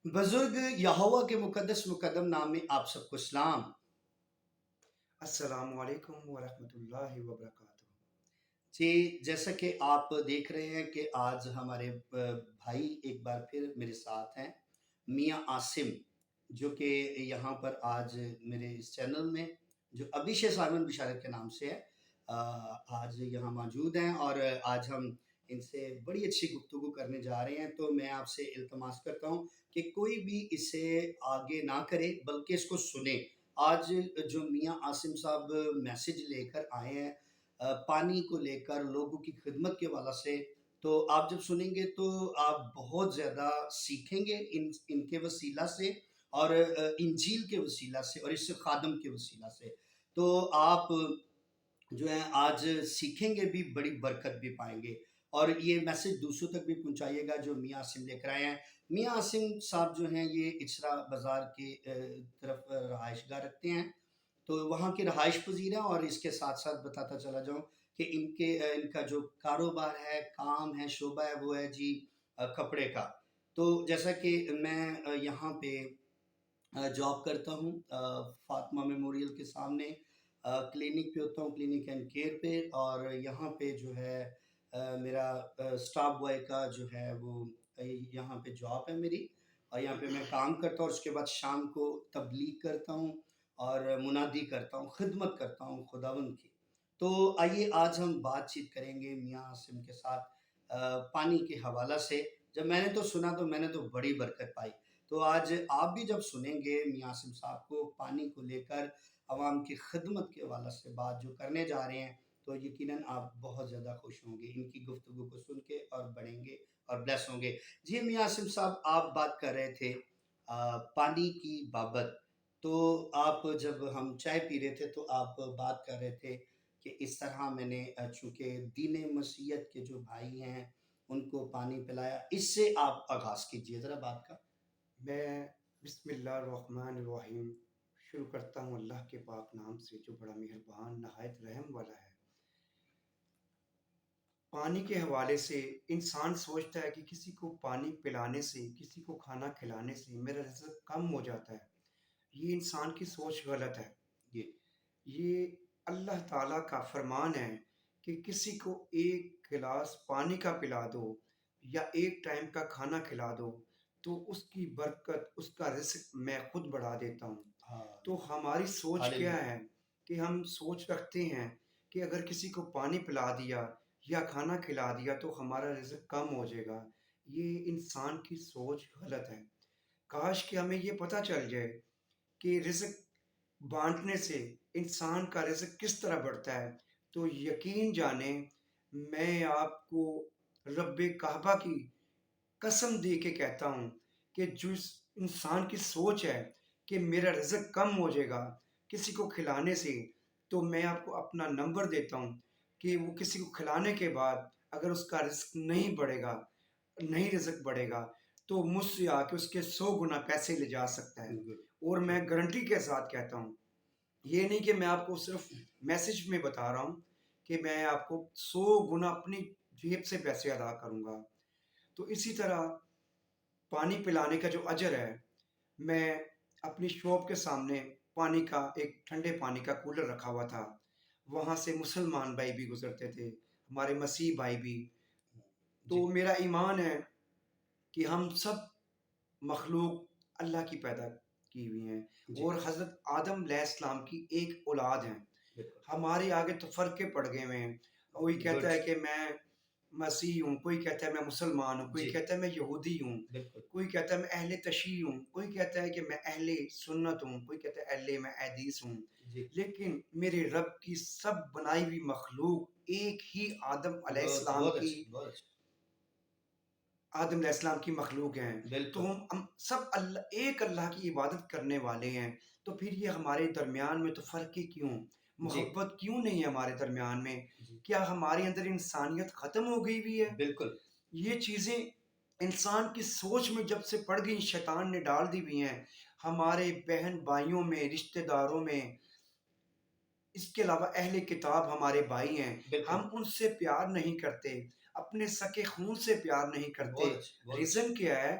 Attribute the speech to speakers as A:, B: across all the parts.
A: बुजुर्ग यहोवा के मुकद्दस मुकद्दम नाम में आप सबको सलाम।
B: अस्सलामु अलैकुम वरहमतुल्लाहि वबरकातुहू।
A: जी, जैसा कि आप देख रहे हैं कि आज हमारे भाई एक बार फिर मेरे साथ हैं, मियाँ आसिम, जो कि यहाँ पर आज मेरे इस चैनल में जो अभिषेक साइमन बिशारत के नाम से है, आज यहाँ मौजूद हैं और आज हम इनसे बड़ी अच्छी गुफ्तगू करने जा रहे हैं। तो मैं आपसे इल्तमास करता हूँ कि कोई भी इसे आगे ना करे बल्कि इसको सुने। आज जो मियाँ आसिम साहब मैसेज लेकर आए हैं पानी को लेकर लोगों की खिदमत के वाला से, तो आप जब सुनेंगे तो आप बहुत ज़्यादा सीखेंगे इनके वसीला से और इंजील के वसीला से और इस खादम के वसीला से। तो आप जो है आज सीखेंगे भी, बड़ी बरकत भी पाएँगे और ये मैसेज दूसरों तक भी पहुँचाइएगा जो मियाँ आसिम लेकर आए हैं। मियाँ आसिम साहब जो हैं ये इचरा बाज़ार के तरफ रहायशगाह रखते हैं। तो वहाँ के रहायश पज़ीर हैं और इसके साथ-साथ बताता चला जाऊँ कि इनका जो कारोबार है, काम है, शोबा है, वो है जी कपड़े का। तो जैसा कि मैं यहाँ पे जॉब करता हूँ फातिमा मेमोरियल के सामने क्लिनिक पे होता हूँ, क्लिनिक एंड केयर पे और यहाँ पे जो है मेरा स्टाफ बॉय का जो है वो यहाँ पे जॉब है मेरी और यहाँ पे मैं काम करता हूँ और उसके बाद शाम को तबलीग करता हूँ और मुनादी करता हूँ, खिदमत करता हूँ खुदावंद की। तो आइए आज हम बातचीत करेंगे मियाँ आसिम के साथ पानी के हवाला से। जब मैंने तो सुना तो मैंने तो बड़ी बरकत पाई। तो आज आप भी जब सुनेंगे मियाँ आसिम साहब को पानी को लेकर अवाम की खिदमत के हवाला से बात जो करने जा रहे हैं, तो यकीनन आप बहुत ज़्यादा खुश होंगे इनकी गुफ्तगू को सुन के और बढ़ेंगे और ब्लेस होंगे। जी, मियाँ आसिम साहब आप बात कर रहे थे पानी की बाबत। तो आप जब हम चाय पी रहे थे तो आप बात कर रहे थे कि इस तरह मैंने चूँकि दीन मसीहत के जो भाई हैं, उनको पानी पिलाया। इससे आप आगाज़ कीजिए ज़रा बात का।
B: मैं बिस्मिल्लाहिर्रहमानिर्रहीम शुरू करता हूँ अल्लाह के पाक नाम से जो बड़ा मेहरबान नहायत रहम वाला है। पानी के हवाले से इंसान सोचता है कि किसी को पानी पिलाने से, किसी को खाना खिलाने से मेरा रिज़्क कम हो जाता है। ये इंसान की सोच गलत है।
A: जी,
B: ये अल्लाह ताला का फरमान है कि किसी को एक गिलास पानी का पिला दो या एक टाइम का खाना खिला दो, तो उसकी बरकत, उसका रिज़्क मैं खुद बढ़ा देता हूँ। तो
A: हाँ,
B: हमारी सोच क्या
A: हालेलुया।
B: है कि हम सोच रखते हैं कि अगर किसी को पानी पिला दिया या खाना खिला दिया तो हमारा रिज़्क कम हो जाएगा। ये इंसान की सोच गलत है। काश कि हमें ये पता चल जाए कि रिज़्क बाँटने से इंसान का रिज़्क किस तरह बढ़ता है, तो यकीन जानें, मैं आपको रब्बे काबा की कसम दे के कहता हूँ कि जिस इंसान की सोच है कि मेरा रिज़्क कम हो जाएगा किसी को खिलाने से, तो मैं आपको अपना नंबर देता हूँ कि वो किसी को खिलाने के बाद अगर उसका रिज़्क नहीं बढ़ेगा, नहीं रिज़्क बढ़ेगा, तो मुझसे आके उसके 100 गुना पैसे ले जा सकता है।
A: गुड,
B: और मैं
A: ठीक है।
B: गारंटी के साथ कहता हूँ, ये नहीं कि मैं आपको सिर्फ़ मैसेज में बता रहा हूँ कि मैं आपको 100 गुना अपनी जेब से पैसे अदा करूँगा। तो इसी तरह पानी पिलाने का जो अजर है, मैं अपनी शॉप के सामने पानी का एक ठंडे पानी का कूलर रखा हुआ था। वहाँ से मुसलमान भाई भी गुज़रते थे, हमारे मसीह भाई भी।
A: जी,
B: तो मेरा ईमान है कि हम सब मखलूक अल्लाह की पैदा की हुई हैं
A: जी,
B: और हज़रत आदम अलैहिस्सलाम की एक औलाद हैं।
A: बिल्कुल।
B: हमारे आगे तो फ़र्क़े पड़ गए हुए हैं। कोई कहता
A: गुड,
B: है कि मैं मसीही हूँ, कोई कहता है मैं मुसलमान हूँ, कोई
A: जी,
B: कहता है मैं यहूदी हूँ,
A: बिल्कुल।
B: कोई कहता है मैं अहले तशय्युह हूँ, कोई कहता है कि मैं अहले सुन्नत हूँ, कोई कहता है अहले मैं हदीस हूँ।
A: जी,
B: लेकिन मेरे रब की सब बनाई हुई मखलूक एक ही
A: बहुत बहुत अच्छी, बहुत अच्छी।
B: आदम अलैहिस्सलाम की मखलूक हैं। तो
A: बिल्कुल,
B: हम सब एक अल्लाह की इबादत करने वाले हैं, तो फिर ये हमारे दरमियान में तो फ़र्क ही क्यों?
A: जी,
B: मोहब्बत क्यों नहीं है हमारे दरमियान में?
A: जी,
B: क्या हमारे अंदर इंसानियत ख़त्म हो गई हुई है?
A: बिल्कुल।
B: ये चीज़ें इंसान की सोच में जब से पड़ गई, शैतान ने डाल दी हुई हैं, हमारे बहन-भाइयों में, रिश्तेदारों में, इसके अलावा अहले किताब हमारे भाई हैं,
A: बिल्कुल,
B: हम उनसे प्यार नहीं करते, अपने सगे खून से प्यार नहीं करते।
A: बहुत अच्छी, बहुत अच्छी।
B: रीज़न क्या है?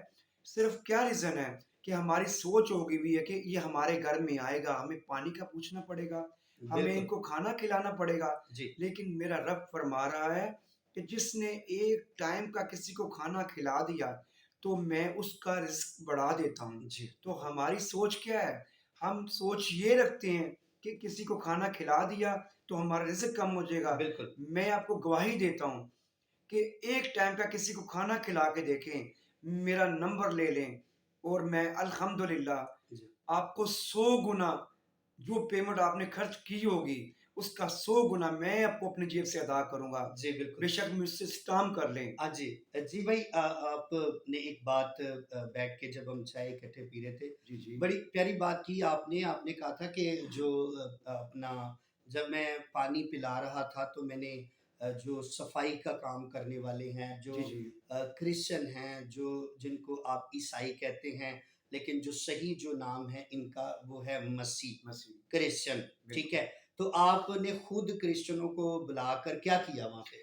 B: सिर्फ़ क्या रीज़न है कि हमारी सोच हो गई हुई है कि ये हमारे घर में आएगा, हमें पानी का पूछना पड़ेगा, हमें
A: बिल्कुल,
B: इनको खाना खिलाना पड़ेगा।
A: जी,
B: लेकिन मेरा रब फ़रमा रहा है कि जिसने एक टाइम का किसी को खाना खिला दिया, तो मैं उसका रिज़्क बढ़ा देता हूँ।
A: जी,
B: तो हमारी सोच क्या है? हम सोच ये रखते हैं कि किसी को खाना खिला दिया, तो हमारा रिज़्क कम हो जाएगा।
A: बिल्कुल,
B: मैं आपको गवाही देता हूँ कि एक टाइम का किसी को खाना खिला के देखें, मेरा नंबर ले लें और मैं
A: जी,
B: अल्हम्दुलिल्लाह आपको 100 गुना जो पेमेंट आपने खर्च की होगी, उसका 100 गुना मैं आपको अपनी जेब से अदा करूँगा।
A: जी, बिल्कुल।
B: बेशक मुझसे स्टाम्प कर लें।
A: हाँ जी। जी भाई, आपने एक बात बैठ के जब हम चाय इकट्ठे पी रहे थे,
B: जी, जी।
A: बड़ी प्यारी बात की आपने। आपने कहा था कि जो अपना जब मैं पानी पिला रहा था तो मैंने जो सफाई का काम करने वाले हैं, जो
B: जी, जी।
A: क्रिश्चियन हैं, जो जिनको आप ईसाई कहते हैं, लेकिन जो सही जो नाम है इनका वो है मसीह,
B: मसीह,
A: क्रिश्चियन, ठीक
B: बिल्कुल।
A: है? तो आपने खुद क्रिश्चियनों को बुलाकर क्या किया वहाँ पे?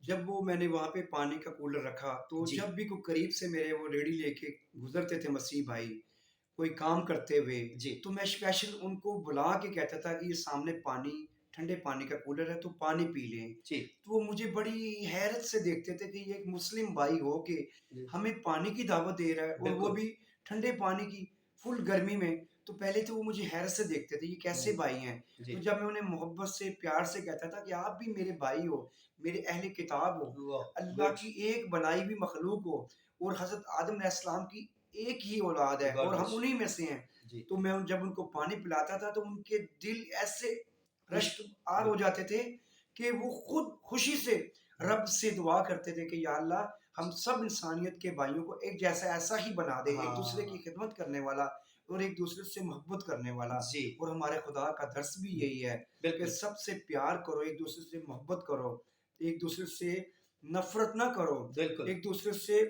B: जब वो मैंने वहाँ पे पानी का कूलर रखा, तो
A: जी,
B: जब भी कोई करीब से मेरे वो रेहड़ी लेके गुज़रते थे मसीह भाई, कोई काम करते हुए,
A: जी,
B: तो मैं स्पेशल उनको बुला के कहता था कि ये सामने पानी ठंडे पानी का कूलर है तो पानी पी लें।
A: जी।
B: तो वो मुझे बड़ी हैरत से देखते थे कि ये एक मुस्लिम भाई हो के
A: जी,
B: हमें पानी की दावत दे रहा है और वो
A: बिल्कुल।
B: भी ठंडे पानी की, फुल गर्मी में। तो पहले तो वो मुझे हैरत से देखते थे, ये कैसे
A: जी,
B: भाई हैं?
A: जी।
B: तो जब मैं उन्हें मोहब्बत से, प्यार से कहता था कि आप भी मेरे भाई हो, मेरे अहले किताब हो,
A: वाह!
B: अल्लाह
A: गुड,
B: की एक बनाई हुई मखलूक हो और हज़रत आदम अलैहिस्सलाम की एक ही औलाद है
A: गॉड
B: और हम
A: ब्लेस
B: उन्हीं में से हैं।
A: यू। जी,
B: तो मैं जब उनको पानी पिलाता था तो उनके दिल ऐसे
A: खुश
B: रश्कआर हो
A: बिल्कुल।
B: जाते थे कि वो खुद खुशी से
A: हुँ,
B: रब से दुआ करते थे कि या अल्लाह हम सब इंसानियत के भाइयों को एक जैसा ऐसा ही बना दे, एक दूसरे की
A: हाँ,
B: खिदमत करने वाला और एक दूसरे से मोहब्बत करने वाला।
A: जी,
B: और हमारे खुदा का दर्स भी
A: हुँ,
B: यही है कि
A: बिल्कुल,
B: सबसे प्यार करो, एक दूसरे से मोहब्बत करो, एक दूसरे से नफरत ना करो,
A: बिल्कुल,
B: एक दूसरे से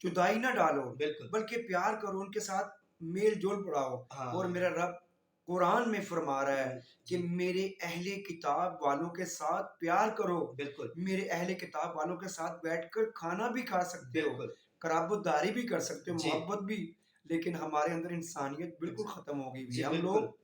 B: जुदाई ना डालो,
A: बिल्कुल।
B: बल्कि प्यार करो, उनके साथ मेल-जोल बढ़ाओ। और
A: हाँ,
B: मेरा रब कुरान में फरमा रहा है कि
A: जी,
B: मेरे अहले किताब वालों के साथ प्यार करो।
A: बिल्कुल,
B: मेरे अहले किताब वालों के साथ बैठकर खाना भी खा सकते हो,
A: बिल्कुल।
B: कराबतदारी भी कर सकते हो,
A: जी,
B: मोहब्बत भी। लेकिन हमारे अंदर इंसानियत बिल्कुल
A: जी,
B: ख़त्म हो गई हुई
A: जी,
B: है। हम
A: बिल्कुल।
B: लोग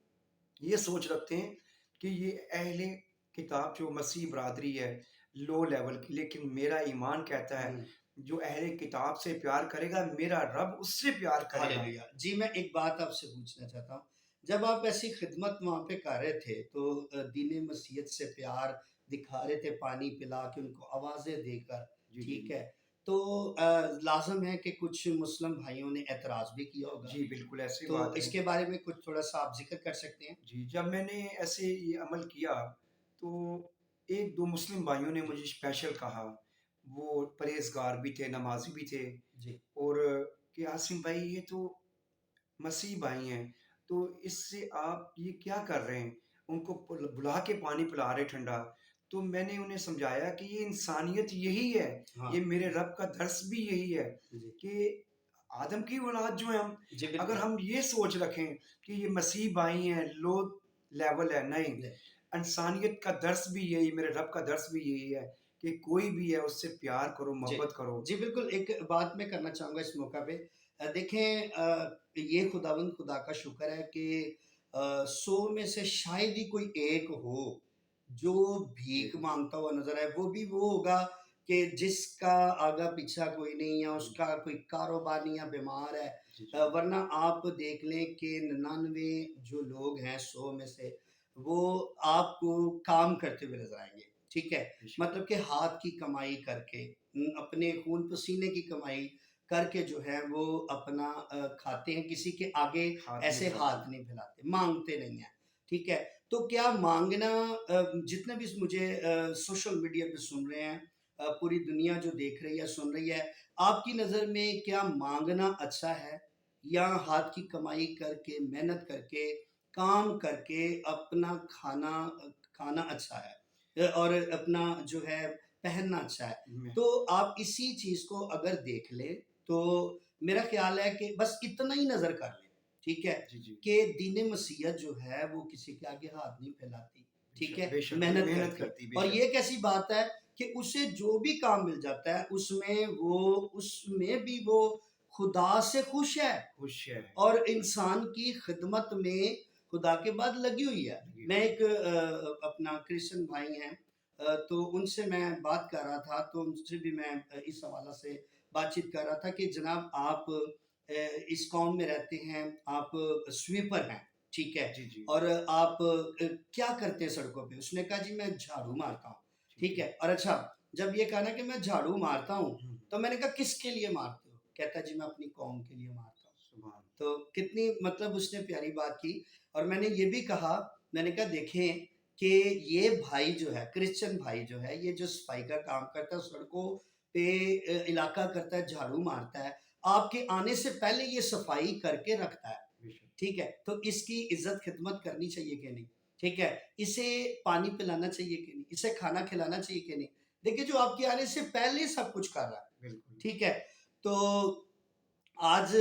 B: ये सोच रखते हैं कि ये अहले किताब जो मसीह बरादरी है, लो लेवल की, लेकिन मेरा ईमान कहता है
A: हुँ,
B: जो अहले किताब से प्यार करेगा, मेरा रब उससे प्यार करेगा।
A: हालेलुया! जी, मैं एक बात आपसे पूछना चाहता हूँ। जब आप ऐसी खिदमत वहाँ पे कर रहे थे, तो दीन मसीहत से प्यार दिखा रहे थे, पानी पिला के उनको आवाज़ें देकर,
B: जी, जी।
A: ठीक है? तो लाज़िम है कि कुछ मुस्लिम भाइयों ने ऐतराज़ भी किया होगा।
B: जी, बिल्कुल ऐसी
A: तो
B: बात है।
A: इसके बारे में कुछ थोड़ा-सा आप ज़िक्र कर सकते हैं?
B: जी, जब मैंने ऐसे ये अमल किया, तो 1-2 मुस्लिम भाइयों ने
A: जी,
B: मुझे स्पेशल कहा। वो परहेज़गार भी थे, नमाज़ी भी थे
A: जी,
B: और कि आसिम भाई ये तो मसीह भाई हैं, तो इससे आप ये क्या कर रहे हैं? उनको बुला के पानी पिला रहे ठंडा। तो मैंने उन्हें समझाया कि ये इंसानियत यही है,
A: हाँ,
B: ये मेरे रब का दर्स भी यही है
A: जी,
B: कि आदम की औलाद जो है हम,
A: जी,
B: अगर
A: बिल्कुल।
B: हम ये सोच रखें कि ये मसीह भाई हैं, लो लेवल है, नहीं।
A: जी,
B: इंसानियत का दर्स भी यही, मेरे रब का दर्स भी यही है कि कोई भी है उससे प्यार करो,
A: जी,
B: मोहब्बत करो।
A: जी, बिल्कुल। एक बात मैं करना चाहूँगा इस मौका पे। देखें, ये खुदावंद खुदा का शुक्र है कि 100 में से शायद ही कोई एक हो, जो
B: जी,
A: भीख माँगता हुआ नज़र आए। वो भी वो होगा कि जिसका आगा-पीछा कोई नहीं, या
B: जी,
A: उसका कोई कारोबार नहीं, या बीमार है।
B: जी, जी।
A: वरना आप देख लें कि 99 जो लोग हैं 100 में से, वो आपको काम करते हुए नज़र आएँगे, ठीक है?
B: बेशक,
A: मतलब कि हाथ की कमाई करके, अपने खून पसीने की कमाई करके जो है वो अपना खाते हैं, किसी के आगे
B: हाथ नहीं
A: ऐसे
B: फैलाते।
A: हाथ नहीं फैलाते, माँगते नहीं हैं, ठीक है? तो क्या माँगना, जितने भी मुझे सोशल मीडिया पे सुन रहे हैं, पूरी दुनिया जो देख रही है, सुन रही है, आपकी नज़र में क्या माँगना अच्छा है, या हाथ की कमाई करके, मेहनत करके, काम करके अपना खाना अच्छा है? और अपना जो है पहनना अच्छा है।
B: मैं
A: तो आप इसी चीज़ को अगर देख लें, तो मेरा ख़्याल है कि बस इतना ही नज़र कर लें, ठीक है?
B: जी, जी।
A: कि दीन मसीहत जो है वो किसी के आगे हाथ नहीं फैलाती, ठीक
B: बेशक,
A: है?
B: बेशक वो
A: मेहनत
B: मेहनत
A: करती है।
B: करती
A: और
B: बेशक।
A: ये एक ऐसी बात है कि उसे जो भी काम मिल जाता है उसमें भी वो खुदा से खुश है
B: खुश है,
A: और इंसान की खिदमत में खुदा के बाद लगी हुई है।
B: लगी
A: मैं
B: हुई है।
A: एक अपना क्रिश्चियन भाई हैं, तो उनसे मैं बात कर रहा था, तो उनसे भी मैं इस हवाला से बातचीत कर रहा था कि जनाब आप इस कौम में रहते हैं, आप स्वीपर हैं, ठीक है?
B: जी, जी,
A: और आप क्या करते हैं सड़कों पे? उसने कहा जी मैं झाड़ू मारता हूँ,
B: ठीक
A: ठीक
B: है।
A: है? और अच्छा जब ये कहा ना कि मैं झाड़ू मारता हूँ,
B: हुँ,
A: तो मैंने कहा किसके लिए मारते हो? कहता है जी मैं अपनी कौम के लिए मारता हूँ।
B: सुभान
A: तो कितनी मतलब उसने प्यारी बात की और मैंने ये भी कहा, मैंने कहा देखें कि ये भाई जो है, क्रिश्चियन भाई जो है, ये जो सफाई का काम करता है, सड़कों पे इलाका करता है, झाड़ू मारता है, आपके आने से पहले ये सफाई करके रखता है,
B: बेशक,
A: ठीक है? तो इसकी इज़्ज़त खिदमत करनी चाहिए कि नहीं? ठीक है? इसे पानी पिलाना चाहिए कि नहीं? इसे खाना खिलाना चाहिए कि नहीं? देखिए जो आपके आने से पहले सब कुछ कर रहा है,
B: बिल्कुल।
A: ठीक है? तो आज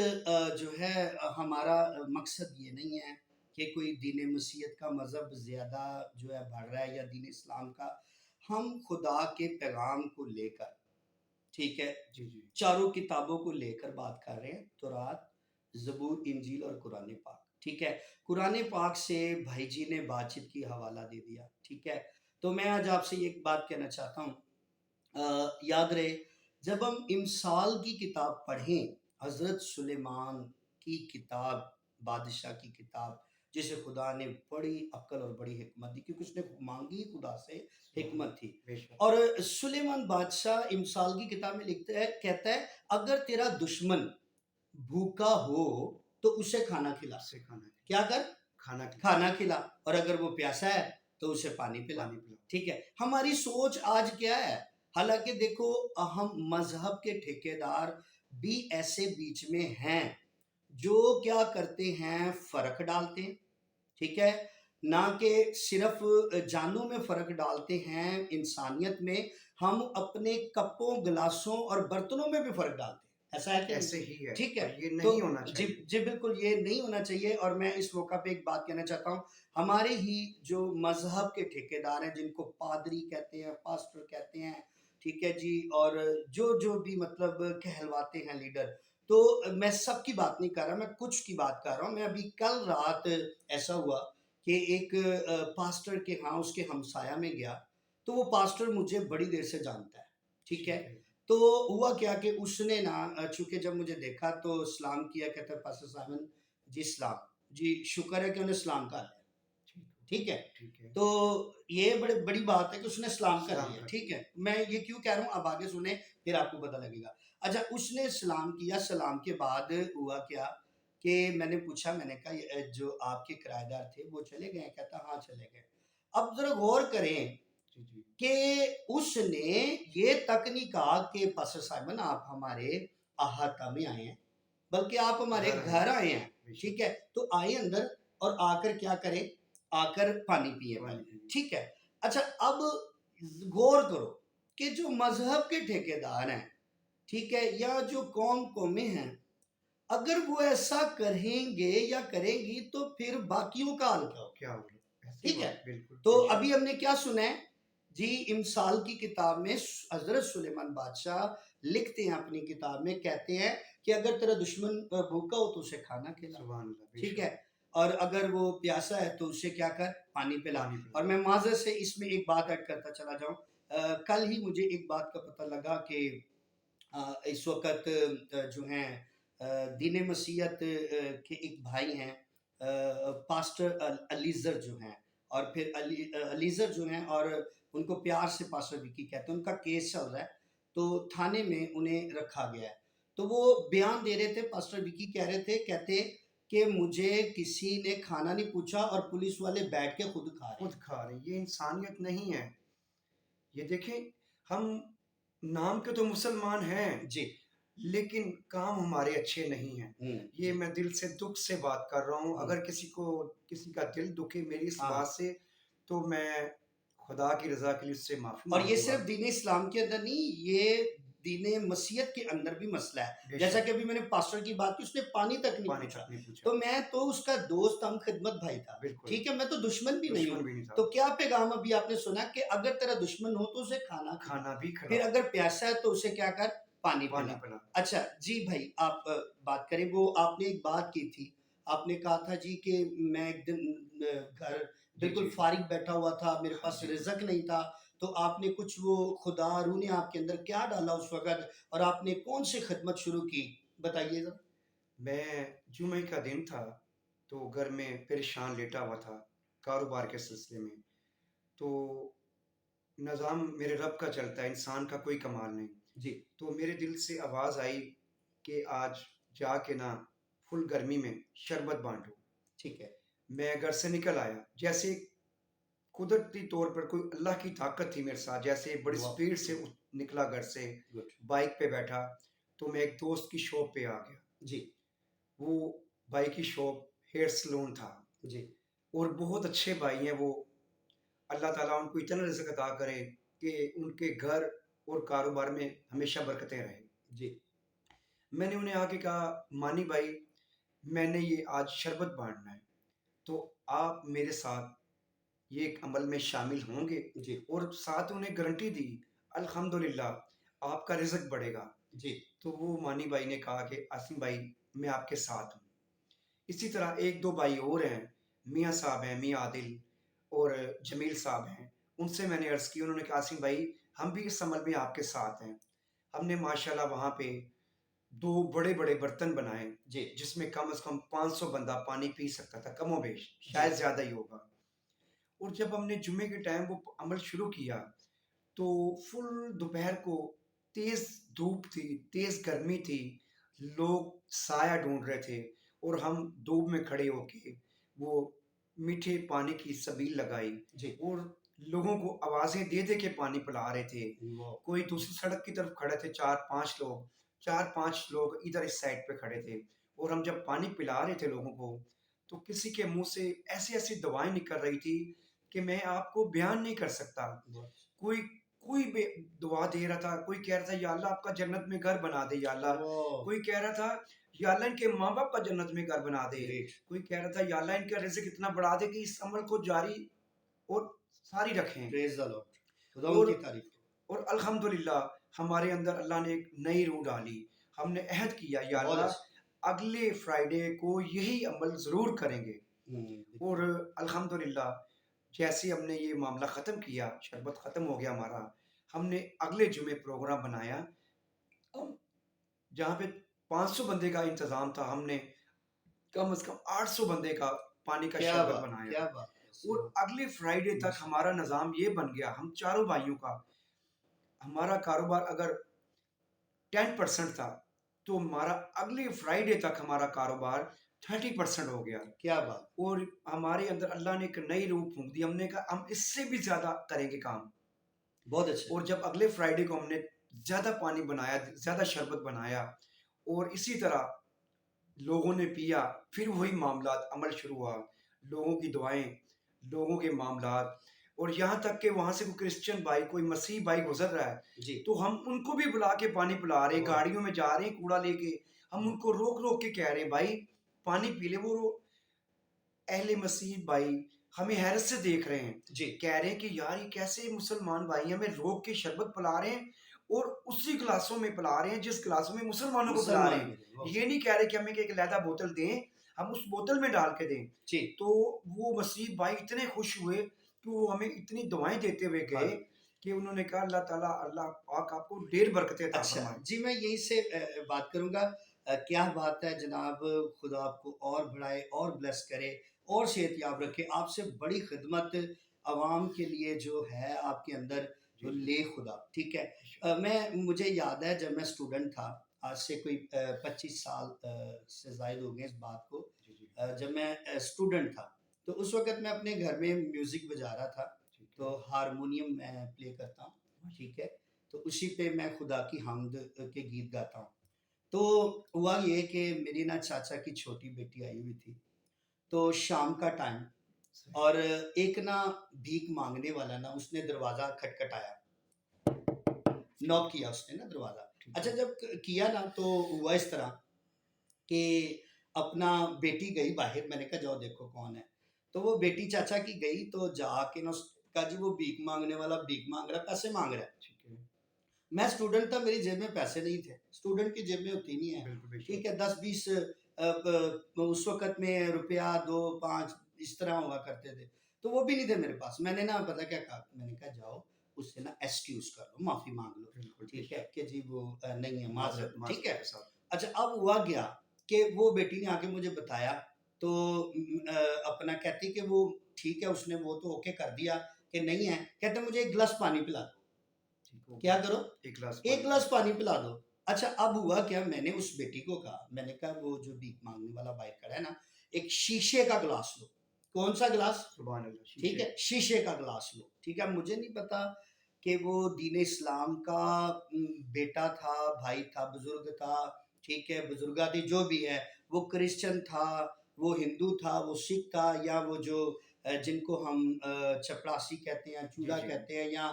A: जो है हमारा मकसद ये नहीं है कि कोई दीन मसीहत का मज़हब ज़्यादा जो है बढ़ रहा है या दीन इस्लाम का। हम खुदा के पैगाम को लेकर, ठीक है,
B: जी, जी,
A: चारों किताबों को लेकर बात कर रहे हैं, तौरात, ज़बूर, इंजील और कुरान पाक, ठीक है। कुरान पाक से भाई जी ने बातचीत की हवाला दे दिया, ठीक है। तो मैं आज आपसे एक बात कहना चाहता हूँ, याद रहे जब हम इमसाल की किताब पढ़ें, हज़रत सुलेमान की किताब, बादशाह की किताब, जिसे खुदा ने बड़ी अक्ल और बड़ी हिकमत दी क्योंकि उसने मांगी ही खुदा से
B: सुभान
A: हिकमत थी।
B: अल्लाह, बेशक,
A: और सुलेमान बादशाह इमसाल की किताब में लिखता है, कहता है अगर तेरा दुश्मन भूखा हो तो उसे खाना खिला,
B: उससे खाना खिलाओ,
A: क्या कर,
B: खाना खिलाओ,
A: खाना खिला, और अगर वो प्यासा है तो उसे पानी पिला,
B: पानी पिलाओ।
A: ठीक है। हमारी सोच आज क्या है, हालांकि देखो हम मजहब के ठेकेदार भी ऐसे बीच में हैं जो क्या करते हैं, फर्क डालते हैं, ठीक है, ना कि सिर्फ जानों में फर्क डालते हैं, इंसानियत में हम अपने कपों गिलासों और बर्तनों में भी फर्क डालते हैं, ऐसा है कि नहीं?
B: ऐसे ही है
A: ठीक है।
B: और ये
A: तो
B: नहीं होना
A: जी
B: चाहिए।
A: जी बिल्कुल ये नहीं होना चाहिए और मैं इस मौका पे एक बात कहना चाहता हूँ, हमारे ही जो मजहब के ठेकेदार हैं जिनको पादरी कहते हैं, पास्टर कहते हैं, ठीक है जी, और जो जो भी मतलब कहलवाते हैं लीडर, तो मैं सबकी बात नहीं कर रहा, मैं कुछ की बात कर रहा हूँ। मैं अभी कल रात ऐसा हुआ कि एक पास्टर के यहाँ उसके हमसाया में गया, तो वो पास्टर मुझे बड़ी देर से जानता है, ठीक है।
B: ठीक है,
A: तो हुआ क्या कि उसने ना चूँकि जब मुझे देखा तो सलाम किया, कहता है पास्टर साइमन जी सलाम, जी शुक्र है कि उन्हें सलाम कर लिया,
B: ठीक हो
A: ठीक है।
B: ठीक है,
A: तो ये बड़ी बड़ी बात है कि उसने सलाम कर
B: सलाम
A: लिया,
B: कर
A: ठीक
B: दिया।
A: है। मैं ये क्यों कह रहा हूँ, अब आगे सुने फिर आपको पता लगेगा। अच्छा उसने सलाम किया, सलाम के बाद हुआ क्या कि मैंने पूछा, मैंने कहा ये जो आपके किराएदार थे वो चले गए हैं? कहता हाँ चले गए। अब ज़रा गौर करें
B: जी, जी,
A: कि उसने ये तक नहीं कहा कि पास्टर साइमन आप हमारे अहाता में आए हैं, बल्कि आप हमारे
B: घर आए,
A: घर आए हैं,
B: बेशक,
A: ठीक है? तो आइए अंदर और आकर क्या करें? आकर पानी पिएँ
B: पानी
A: पहले,
B: पिए।
A: ठीक है? अच्छा अब गौर करो कि जो मज़हब के ठेकेदार हैं, ठीक है? या जो कौमें हैं, अगर वो ऐसा करेंगे या करेंगी तो फिर बाकियों का हाल क्या होगा?
B: क्या होगा? ऐसी
A: ठीक है।
B: बात बिल्कुल,
A: तो
B: बेशक,
A: अभी हमने क्या सुना है जी, इमसाल की किताब में हजरत सुलेमान बादशाह लिखते हैं अपनी किताब में, कहते हैं कि अगर तेरा दुश्मन भूखा हो तो उसे खाना खिला,
B: सुभान अल्लाह,
A: ठीक
B: बेशक,
A: है, और अगर वो प्यासा है तो उसे क्या कर, पानी पिला।
B: पानी
A: और
B: पिलाओ।
A: मैं माजर से इसमें एक बात ऐड करता चला जाऊं, कल ही मुझे एक बात का पता लगा कि इस वक़्त जो हैं दीन मसीहत के एक भाई हैं, पास्टर अलीज़र जो हैं, और फिर अलीज़र जो हैं और उनको प्यार से पास्टर विकी कहते हैं, उनका केस चल रहा है, तो थाने में उन्हें रखा गया है। तो वो बयान दे रहे थे, पास्टर विकी कह रहे थे, कहते कि मुझे किसी ने खाना नहीं पूछा और पुलिस वाले बैठ के खुद खा रहे
B: खुद
A: हैं।
B: खा रहे हैं, ये इंसानियत नहीं है। ये देखें, हम नाम के तो मुसलमान हैं,
A: जी।
B: लेकिन काम हमारे अच्छे नहीं हैं।
A: हुँ,
B: ये
A: जी।
B: मैं दिल से दुःख से बात कर रहा हूँ,
A: हुँ।
B: अगर किसी का दिल दुखे मेरी इस
A: हाँ,
B: बात
A: हाँ।
B: से, तो मैं खुदा की रज़ा के लिए उससे माफ़ी
A: और ये
B: माँगूँगा।
A: सिर्फ दीन इस्लाम के अंदर नहीं, ये दीन मसीहत के अंदर भी मसला है। जैसा
B: बेशक,
A: कि अभी मैंने पास्टर की बात की, उसने पानी तक नहीं
B: पानी
A: पूछा।
B: तक नहीं पूछा।
A: तो मैं तो उसका दोस्त हम खिदमत भाई था,
B: बिल्कुल,
A: ठीक है? मैं तो दुश्मन भी नहीं
B: दुश्मन
A: हूँ।
B: भी नहीं था।
A: तो क्या पैगाम अभी आपने सुना कि अगर तेरा दुश्मन हो तो उसे खाना खिला,
B: खाना भी
A: फिर
B: खिलाओ,
A: अगर प्यासा है तो उसे क्या कर? पानी
B: पानी
A: पिला।
B: पिला।
A: अच्छा, जी भाई आप बात करें वो आपने एक बात की थी, आपने कहा था जी कि मैं एक दिन घर
B: जी,
A: बिल्कुल
B: जी।
A: फ़ारिग बैठा हुआ था, मेरे
B: हाँ
A: पास
B: जी।
A: रिज़्क नहीं था, तो आपने कुछ वो खुदा रूह ने आपके अंदर क्या डाला उस वक़्त और आपने कौन-सी खिदमत शुरू की? बताइए ज़रा।
B: मैं जुमे का दिन था, तो घर में परेशान लेटा हुआ था, कारोबार के सिलसिले में। तो निज़ाम मेरे रब का चलता है, इंसान का कोई कमाल नहीं।
A: जी,
B: तो मेरे दिल से आवाज़ आई कि आज जाके ना फुल गर्मी में शरबत बाँटो।
A: ठीक है।
B: मैं घर से निकल आया, जैसे कुदरती तौर पर कोई अल्लाह की ताकत थी मेरे साथ, जैसे बड़ी
A: वाह!
B: स्पीड से निकला घर से,
A: गुड।
B: बाइक पे बैठा, तो मैं एक दोस्त की शॉप पे आ गया।
A: जी,
B: वो भाई की शॉप हेयर सैलून था
A: जी,
B: और बहुत अच्छे भाई हैं वो। अल्लाह ताला उनको इतना रिज़्क अता करे कि उनके घर और कारोबार में हमेशा बरकतें रहें।
A: जी।
B: मैंने उन्हें आके कहा, "मानी भाई, मैंने ये आज शरबत बाँटना है, तो आप मेरे साथ ये एक अमल में शामिल होंगे?"
A: जी,
B: और साथ उन्हें गारंटी दी, "अल्हम्दुलिल्लाह, आपका रिज़्क बढ़ेगा।"
A: जी,
B: तो वो मानी भाई ने कहा कि, "आसिम भाई, मैं आपके साथ हूँ।" इसी तरह 1-2 भाई और हैं, मियाँ साहब हैं, मियाँ आदिल और जमील साहब हैं। उनसे मैंने अर्ज़ की, उन्होंने कहा, "आसिम भाई, हम भी इस अमल में आपके साथ हैं।" हमने माशाल्लाह वहाँ पे 2 बड़े-बड़े बर्तन बनाए,
A: जी,
B: जिसमें कम से कम 500 बंदा पानी पी सकता था, कमोबेश,
A: जी,
B: शायद ज़्यादा ही होगा। और जब हमने जुम्मे के टाइम वो अमल शुरू किया, तो फुल दोपहर को तेज़ धूप थी, तेज़ गर्मी थी, लोग साया ढूँढ रहे थे और हम धूप में खड़े होके वो मीठे पानी की छबील लगाई
A: जी।
B: और लोगों को आवाज़ें दे-दे के पानी पिला रहे थे।
A: वाह!
B: कोई दूसरी सड़क की तरफ खड़े थे 4-5 लोग, 4-5 लोग इधर इस साइड पे खड़े थे और हम जब पानी पिला रहे थे लोगों को, तो किसी के मुँह से ऐसी-ऐसी दवाएँ निकल रही थी कि मैं आपको बयान नहीं कर सकता।
A: बहुत
B: कोई कोई बे दुआ दे रहा था, कोई कह रहा था या अल्लाह आपका जन्नत में घर बना दे या अल्लाह।
A: वाह!
B: कोई कह रहा था या अल्लाह इनके माँ-बाप का जन्नत में घर बना दे।
A: ग्रेट।
B: कोई कह रहा था या अल्लाह इनका रिज़्क इतना बढ़ा दे कि इस अमल को जारी और सारी रखें।
A: Praise the Lord. खुदा
B: और
A: उनकी तारीफ़ करे।
B: और अल्हम्दुलिल्लाह हमारे अंदर अल्लाह ने एक नई रूह डाली। हमने अहद किया या
A: बहुत अच्छी।
B: अल्लाह अगले फ्राइडे को यही अमल ज़रूर करेंगे।
A: हुँ,
B: और
A: बिल्कुल।
B: अल्हम्दुलिल्लाह जैसे हमने ये मामला ख़त्म किया, शरबत ख़त्म हो गया हमारा, हमने अगले जुमे प्रोग्राम बनाया। हम जहाँ पे 500 बंदे का इंतज़ाम था, हमने कम से कम 800 बंदे का पानी का शरबत बनाया।
A: क्या बात है!
B: और
A: सुभान
B: अगले फ्राइडे तक
A: माशा
B: हमारा निज़ाम ये बन गया, हम चारों भाइयों का, हमारा कारोबार अगर 10% था, तो हमारा अगले फ्राइडे तक हमारा कारोबार 30% हो गया।
A: क्या बात!
B: और हमारे अंदर अल्लाह ने एक नई रूह फूँक दी। हमने कहा हम इससे भी ज़्यादा करेंगे काम।
A: बहुत अच्छा।
B: और जब अगले फ्राइडे को हमने ज़्यादा पानी बनाया, ज़्यादा शरबत बनाया और इसी तरह लोगों ने पिया, फिर वही मामलात अमल शुरू हुआ। लोगों की दुआएँ, लोगों के मामलात और यहाँ तक कि वहाँ से कोई क्रिश्चियन भाई, कोई मसीही भाई गुज़र रहा है,
A: जी।
B: तो हम उनको भी बुला के पानी पिला रहे हैं,
A: वाह!
B: गाड़ियों में जा रहे हैं कूड़ा लेके। हम
A: वाह!
B: उनको रोक-रोक के कह रहे हैं, भाई पानी पी ले। वो अहले मसीह भाई हमें हैरत से देख रहे हैं।
A: जी।
B: कह रहे हैं कि यार ये कैसे मुसलमान भाई हमें रोक के शरबत पिला रहे हैं और उसी गिलासों में पिला रहे हैं जिस गिलासों में मुसलमानों को पिला रहे
A: मुसलमान
B: हैं।
A: मिले। वाह!
B: ये नहीं कह रहे कि हमें एक अलहदा बोतल दें, हम उस बोतल में डाल के दें।
A: जी।
B: तो वो मसीह भाई इतने खुश हुए कि वो हमें इतनी दुआएँ देते हुए गए
A: हाँ।
B: कि उन्होंने कहा अल्लाह ताला अल्लाह पाक आपको ढेर बरकतें अता
A: अच्छा,
B: फरमाए।
A: जी मैं यहीं से बात करूँगा क्या बात है जनाब खुदा आपको और बढ़ाए और ब्लेस करे और सेहतयाब रखे। आपसे बड़ी खिदमत अवाम के लिए जो है आपके अंदर
B: जी, जी।
A: ले खुदा, ठीक है?
B: शुक्रिया।
A: मुझे याद है जब मैं स्टूडेंट था, आज से कोई 25 साल से ज़ायद हो गए इस बात को।
B: जी, जी।
A: जब मैं स्टूडेंट था, तो उस वक़्त मैं अपने घर में म्यूज़िक बजा रहा था,
B: ठीक है।
A: तो हारमोनियम मैं प्ले करता हूँ,
B: माशा
A: ठीक है? तो उसी पे मैं खुदा की हम्द के गीत गाता हूँ। तो हुआ ये कि मेरी ना चाचा की छोटी बेटी आई हुई थी, तो शाम का टाइम
B: सही।
A: और एक ना भीख माँगने वाला ना उसने दरवाज़ा खटखटाया,
B: ठीक
A: नॉक किया उसने ना दरवाज़ा।
B: ठीक
A: अच्छा
B: है।
A: जब क किया ना तो हुआ इस तरह कि अपना बेटी गई बाहर, मैंने कहा जाओ देखो कौन है। तो वो बेटी चाचा की गई तो जाके ना उसने कहा जी वो भीख माँगने वाला भीख माँग रहा है, पैसे माँग रहा है।
B: ठीक है।
A: मैं स्टूडेंट था, मेरी जेब में पैसे नहीं थे। स्टूडेंट की जेब में होती नहीं है,
B: बिल्कुल
A: ठीक
B: बेशक।
A: है? 10-20 उस वक़्त में रुपया 2, 5 इस तरह हुआ करते थे। तो वो भी नहीं थे मेरे पास। मैंने ना पता क्या कहा? मैंने कहा जाओ उससे ना एक्सक्यूज़ कर लो, माफ़ी माँग लो,
B: बिल्कुल
A: ठीक है?
B: बेशक।
A: कि जी वो नहीं है,
B: माज़रत
A: माज़रत, ठीक
B: माज़रत
A: है?
B: के साथ।
A: अच्छा, अब हुआ क्या कि वो बेटी ने आके मुझे बताया, तो अपना कहती कि वो ठीक है, उसने वो तो ओके कर दिया कि नहीं है, कहते मुझे 1 गिलास पानी पिला दो।
B: ठीक हो
A: क्या
B: गया।
A: करो?
B: 1 गिलास
A: 1
B: पानी
A: गिलास
B: पिला।
A: पानी पिला दो। अच्छा, अब हुआ क्या, मैंने उस बेटी को कहा, मैंने कहा वो जो भीख माँगने वाला भाई खड़ा है ना, एक शीशे का गिलास लो। कौन-सा गिलास?
B: सुभान अल्लाह,
A: ठीक
B: शीशे
A: है, शीशे का गिलास लो। ठीक है, मुझे नहीं पता कि वो दीन इस्लाम का बेटा था, भाई था, बुज़ुर्ग था, ठीक है, बुज़ुर्गादी जो भी है, वो क्रिश्चियन था, वो हिंदू था, वो सिख था, या वो जो जिनको हम चपरासी कहते हैं,
B: जी,
A: चूड़ा
B: जी।
A: कहते हैं, या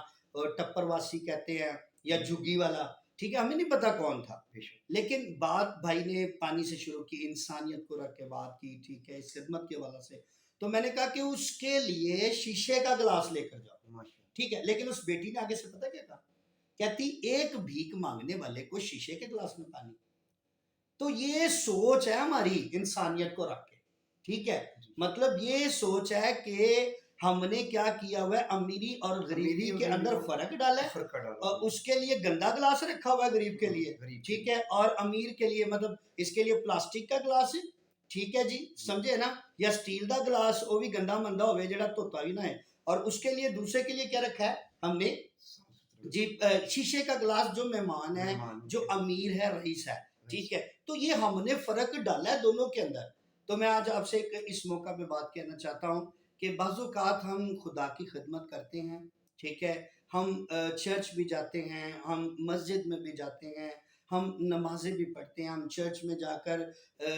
A: टप्परवासी कहते हैं, या
B: जी, जी।
A: झुग्गी वाला, ठीक है, हमें नहीं पता कौन था।
B: बेशक।
A: लेकिन बात भाई ने पानी से शुरू की, इंसानियत को रख के बात की, ठीक है, इस खिदमत के हवाले से। तो मैंने कहा कि उसके लिए शीशे का गिलास लेकर जाओ,
B: माशाअल्लाह।
A: ठीक है। लेकिन उस बेटी ने आगे से पता क्या कहा? कहती एक भीख माँगने वाले को शीशे के गिलास में पानी। तो ये सोच है हमारी इंसानियत को रख के, ठीक है।
B: जी।
A: मतलब ये सोच है कि हमने क्या किया हुआ है, अमीरी और गरीबी
B: अमीरी और
A: के
B: गरीबी
A: अंदर
B: को
A: फ़र्क डाला है।
B: फ़र्क डाला हुआ है।
A: उसके लिए गंदा गिलास रखा हुआ है गरीब के लिए,
B: गरीब के
A: ठीक
B: लिए।
A: है, और अमीर के लिए मतलब इसके लिए प्लास्टिक का गिलास है, ठीक है जी,
B: जी।
A: समझे ना? या स्टील का गिलास, वो भी गंदा मंदा होवे जेड़ा धोता भी ना है। और उसके लिए दूसरे के लिए क्या रखा है हमने?
B: साफ-सुथरा
A: जी, शीशे का गिलास जो मेहमान है,
B: मेहमानों
A: जो
B: के लिए।
A: अमीर है, रईस है, ठीक
B: राइस।
A: है? तो ये हमने फ़र्क डाला है दोनों के अंदर। तो मैं आज आपसे एक इस मौका पे बात कहना चाहता हूँ कि बाज़-औक़ात हम खुदा की खिदमत करते हैं, ठीक है? हम चर्च भी जाते हैं, हम मस्जिद में भी जाते हैं, हम नमाज़ें भी पढ़ते हैं, हम चर्च में जाकर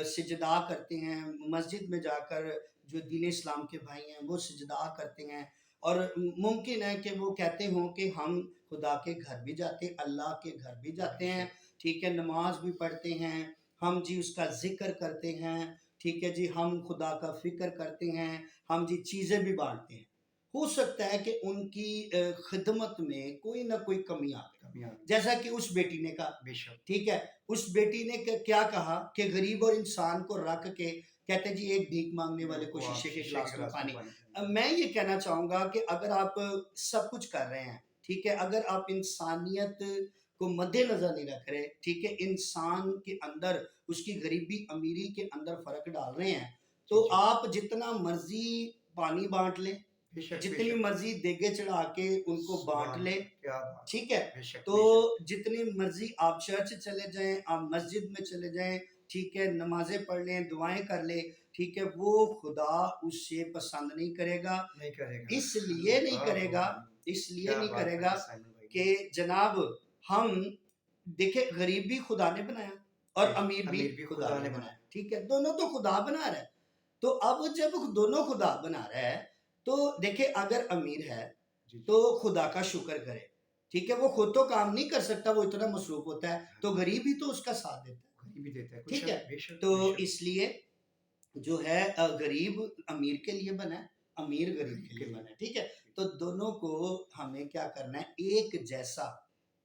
A: सिजदा करते हैं, मस्जिद में जाकर जो दीन इस्लाम के भाई हैं, वो सिजदा करते हैं। और मुमकिन है कि वो कहते हों कि हम खुदा के घर भी जाते हैं, अल्लाह के घर भी जाते हैं,
B: बेशक।
A: ठीक है, नमाज़ भी पढ़ते हैं, हम जी उसका ज़िक्र करते हैं, ठीक है जी, हम खुदा का फ़िक्र करते हैं, हम जी चीज़ें भी बाँटते हैं। हो सकता है कि उनकी खिदमत में कोई न कोई कमी आ गई,
B: कमी आ गई।
A: जैसा कि उस बेटी ने कहा,
B: बेशक।
A: ठीक है? उस बेटी ने क्या कहा कि गरीब और इंसान को रख के कहते जी एक भीख माँगने वाले को
B: को आप
A: शीशे के
B: शीशे के
A: गिलास में
B: गिलास में
A: पानी।
B: पानी पिला
A: मैं ये कहना चाहूँगा कि अगर आप सब कुछ कर रहे हैं, ठीक है? अगर आप इंसानियत को मद्देनज़र नहीं रख रहे, ठीक है? इंसान के अंदर उसकी गरीबी-अमीरी के अंदर फ़र्क डाल रहे हैं,
B: जी,
A: तो
B: जी।
A: आप जितना मर्ज़ी पानी बाँट लें,
B: बेशक,
A: जितनी
B: बेशक।
A: मर्ज़ी देगे चढ़ा के उनको बाँट
B: सुभान
A: लें,
B: अल्लाह! क्या बात
A: ठीक है?
B: है! बेशक, बेशक।
A: तो जितनी मर्ज़ी आप चर्च चले जाएँ, आप मस्जिद में चले जाएँ, ठीक है? नमाज़ें पढ़ लें, दुआएँ कर लें, ठीक है? वो खुदा उससे पसंद नहीं करेगा।
B: नहीं करेगा।
A: इसलिए नहीं
B: अल्लाह
A: करेगा,
B: हुम्म।
A: इसलिए
B: क्या
A: नहीं
B: बात
A: करेगा
B: कही साइमन भाई ने।
A: कि जनाब हम देखिए गरीब भी खुदा ने बनाया और
B: बेशक,
A: अमीर भी
B: अमीर भी
A: खुदा
B: खुदा
A: ने
B: ने
A: बनाया,
B: बनाया।
A: ठीक है? दोनों तो खुदा बना रहा है। तो अब जब दोनों खुदा बना रहा है, तो देखिए अगर अमीर है,
B: जी, जी।
A: तो खुदा का शुक्र करे, ठीक है? वो खुद तो काम नहीं कर सकता, वो इतना मसरूफ़ होता है, तो गरीब ही तो उसका साथ देता है,
B: गरीब भी देता है, कुछ
A: ठीक
B: है।
A: है?
B: बेशक,
A: तो
B: बेशक।
A: इसलिए जो है गरीब अमीर के लिए बना है, अमीर गरीब
B: गरीब
A: के
B: के
A: लिए
B: लिए।
A: बना है, ठीक है? तो दोनों को हमें क्या करना है, एक जैसा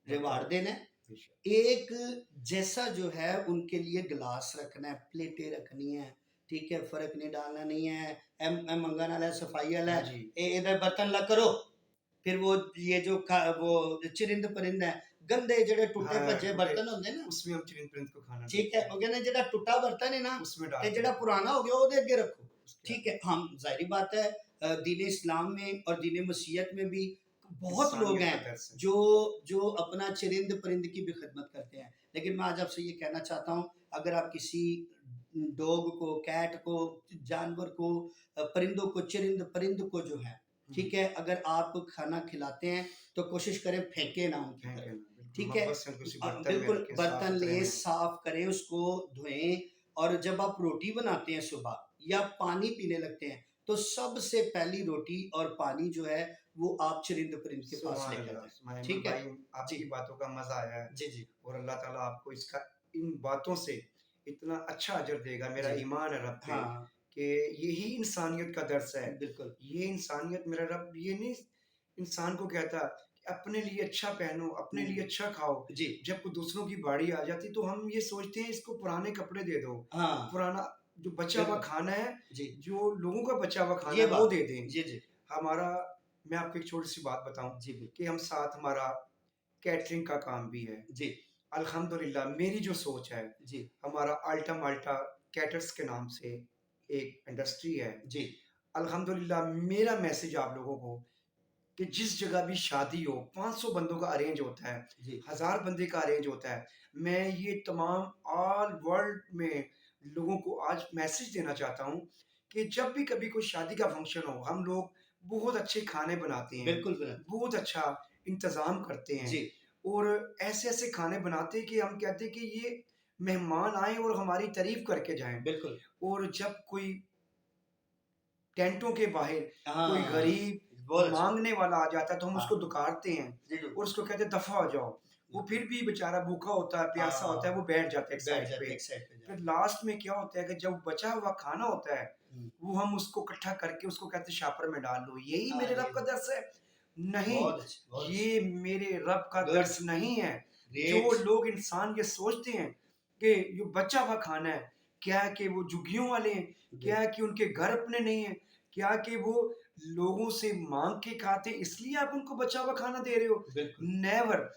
A: रिवार्ड
B: बर्ताव।
A: देना है,
B: बेशक।
A: एक जैसा जो है उनके लिए गिलास रखना है, प्लेटें रखनी है, ठीक है? फ़र्क नहीं डालना नहीं है, ए मंगन आला है, सफाई वाला
B: हाँ
A: है,
B: जी।
A: इधर बर्तन ला करो, फिर वो ये जो वो चिरिंद-परिंद है, गंदे जेड़े टुटे
B: हाँ,
A: भज्जे
B: टूटे
A: बर्तन होंदे ना,
B: उसमें हम चिरिंद-पिरिंद को खाना
A: ठीक है?
B: डालते हैं।
A: वो कहना जेड़ा टुटा बर्तन है ना,
B: उसमें
A: ते
B: डालते
A: जेड़ा
B: हैं,
A: पुराना हो गया ओदे अगे रखो,
B: उसके
A: ठीक
B: आगे।
A: है? हम ज़ाहिर-सी बात है दीन इस्लाम में और दीन मसीहत में भी बहुत लोग
B: इंसानियत
A: हैं
B: का दर्स है।
A: जो जो अपना चिरिंद-परिंद की भी खिदमत करते हैं। लेकिन मैं आज आपसे ये कहना चाहता हूँ, अगर आप किसी डॉग को, कैट को, जानवर को, परिंदों को, चिरिंद-परिंद को जो है,
B: हुँ।
A: ठीक है? अगर आप खाना खिलाते हैं, तो कोशिश करें फेंके ना उनकी
B: फेंके
A: तरफ,
B: ना, बिल्कुल
A: ठीक है?
B: मोहब्बत से उनको किसी बर्तन में
A: बिल्कुल
B: रखें,
A: बर्तन
B: साफ-सुथरे
A: लें,
B: में।
A: साफ करें, उसको धोएँ और जब आप रोटी बनाते हैं सुबह या पानी पीने लगते हैं, तो सबसे पहली रोटी और पानी जो है, वो आप चरिंद-परिंद के पास
B: सुभान
A: लेकर
B: अल्लाह!
A: जाएँ,
B: सुभान
A: ठीक है?
B: भाई,
A: जी।
B: आपकी बातों का मज़ा आया है
A: जी, जी।
B: और अल्लाह ताला आपको इसका इन बातों से इतना अच्छा अजर देगा। मेरा
A: जी।
B: ईमान है रब पे
A: हाँ,
B: कि यही इंसानियत का दर्स है।
A: बिल्कुल।
B: ये इंसानियत मेरा रब ये नहीं इंसान को कहता अपने लिए अच्छा पहनो, अपने लिए
A: हुँ,
B: अच्छा खाओ।
A: जी,
B: जब कोई दूसरों की बारी आ जाती तो हम ये सोचते हैं इसको पुराने कपड़े दे दो,
A: हाँ,
B: पुराना जो बचा हुआ
A: बिल्कुल,
B: खाना है,
A: जी,
B: जो लोगों का बचा हुआ खाना
A: ये
B: है वो
A: बात
B: दे
A: है।
B: दें।
A: जी, जी,
B: हमारा मैं आपको एक छोटी-सी बात बताऊँ
A: जी, बिल्कुल,
B: कि हम साथ हमारा कैटरिंग का काम भी है।
A: जी,
B: अल्हम्दुलिल्लाह मेरी जो सोच है,
A: जी,
B: हमारा अल्टा माल्टा कैटर्स के नाम से एक इंडस्ट्री है।
A: जी,
B: अल्हम्दुलिल्लाह मेरा मैसेज आप लोगों को कि जिस जगह भी शादी हो 500 बंदों का अरेंज होता है,
A: जी,
B: 1000 बंदे का अरेंज होता है। मैं ये तमाम ऑल वर्ल्ड में लोगों को आज मैसेज देना चाहता हूँ कि जब भी कभी कोई शादी का फंक्शन हो, हम लोग बहुत अच्छे खाने बनाते हैं,
A: बिल्कुल, बिल्कुल,
B: बहुत अच्छा इंतज़ाम करते हैं
A: जी,
B: और ऐसे-ऐसे खाने बनाते हैं कि हम कहते हैं कि ये मेहमान आएँ और हमारी तारीफ़ करके जाएँ।
A: बिल्कुल,
B: और जब कोई टेंटों के बाहर कोई
A: हाँ,
B: गरीब
A: बहुत अच्छा,
B: माँगने वाला आ जाता है तो हम
A: हाँ,
B: उसको दुकारते हैं
A: जी, बिल्कुल,
B: और उसको कहते हैं दफ़ा हो जाओ। वो
A: बिल्कुल,
B: फिर भी बेचारा भूखा होता है, प्यासा होता है, वो
A: हाँ,
B: बैठ जाता है एक
A: बैठ
B: साइड
A: जाते
B: पे।
A: हैं एक साइड पे
B: फिर
A: जाके,
B: लास्ट में क्या होता है कि जब बचा हुआ खाना होता है,
A: हुँ,
B: वो हम उसको इकट्ठा करके उसको कहते हैं शापर में डाल लो। यही मेरे रब
A: अरे!
B: का दर्स है? नहीं,
A: बहुत अच्छी, बहुत अच्छी,
B: ये मेरे रब का
A: गुड,
B: दर्स नहीं है। जो
A: ग्रेट,
B: लोग इंसान ये सोचते हैं कि ये बचा हुआ खाना है, क्या है कि वो झुग्गियों वाले हैं, क्या
A: जी,
B: है कि उनके घर अपने नहीं हैं, क्या कि वो लोगों से माँग के खाते इसलिए आप उनको बचा हुआ खाना दे रहे हो?
A: बिल्कुल,
B: नेवर।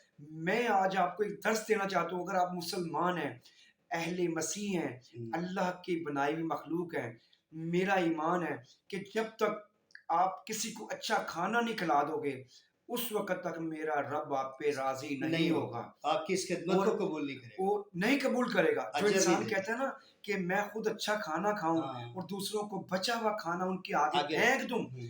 B: मैं आज आपको एक दर्स देना चाहता हूँ, अगर आप मुसलमान हैं, अहले मसीह हैं,
A: हुँ,
B: अल्लाह की बनाई हुई मखलूक हैं, मेरा ईमान है कि जब तक आप किसी को अच्छा खाना नहीं खिला दोगे, उस वक़्त तक मेरा रब आप पे राज़ी नहीं
A: नहीं
B: होगा।
A: होगा, आपकी इस खिदमत
B: और
A: को कबूल नहीं करेगा,
B: वो नहीं कबूल करेगा। जो
A: अजर नहीं
B: इंसान
A: देगा,
B: कहता है ना कि मैं खुद अच्छा खाना खाऊँ
A: हाँ,
B: और दूसरों को बचा हुआ खाना उनके आगे
A: आगे रख
B: फेंक दूँ।
A: हुँ,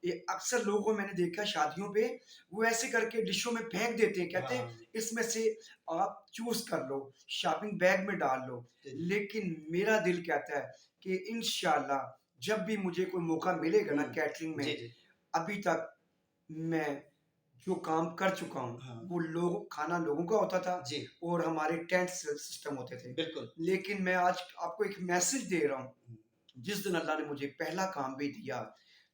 B: ये अक्सर लोगों को मैंने देखा है शादियों पे, वो ऐसे करके डिशों में फेंक देते हैं। कहते हैं
A: हाँ,
B: इसमें से आप चूज़ कर लो, शॉपिंग बैग में डाल लो।
A: जी, जी,
B: लेकिन मेरा दिल कहता है कि इंशाअल्लाह जब भी मुझे कोई मौका मिलेगा ना
A: हुँ,
B: कैटरिंग
A: जी,
B: में,
A: जी,
B: अभी तक मैं जो काम कर चुका हूँ,
A: हाँ,
B: वो लोग खाना लोगों का होता था
A: जी,
B: और हमारे टेंट सिस्टम होते थे।
A: बिल्कुल,
B: लेकिन मैं आज आपको एक मैसेज दे रहा हूँ,
A: हुँ,
B: जिस दिन अल्लाह ने मुझे पहला काम भी दिया,